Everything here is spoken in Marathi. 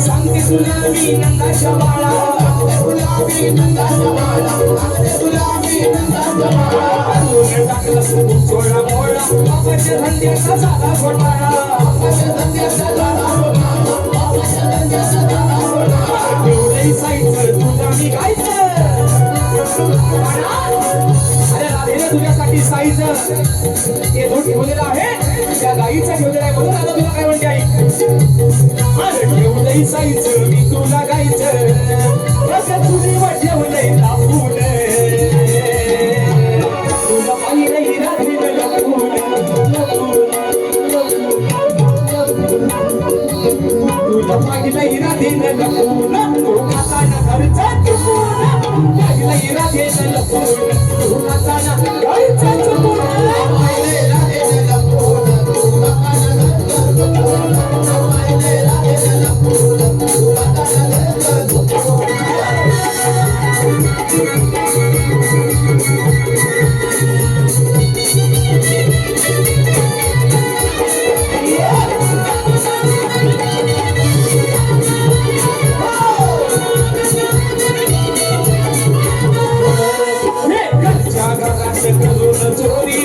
सांगते तुला मी नंदाच्या बाळा, तुला मी नंदाच्या बाळा, तुला मी नंदाच्या बाळा. तू टाकलं सोळा मोळा, बापाच्या धंद्याचा झाला घोटाळा, बापाच्या धंद्याचा झाला घोटाळा, बापाच्या धंद्याचा झाला घोटाळा. एवढंही साईचं तुझा मी गायचं. अरे राधेने तुझ्यासाठी साईचं ते दूध ठेवलेलं आहे, त्या गाईचं ठेवलेलं आहे. म्हणून आता तुला काय म्हणते आई, ठेवलंय साईचं मी तुला गायचं, कसं तुझी ठेवलंय तापून, तुला पाहिलंय राधेनं लपून, तुला पाहिलंय राधेनं लपून, तू खाताना घरचा चुकून, पाहिलंय राधेनं लपून, तू खाताना घरचा चुकून, पाहिलंय राधेनं लपून, तू खाताना घरचा चुकून, पाहिलंय राधेनं लपून, तू खाताना घरचा चुकून. चोरी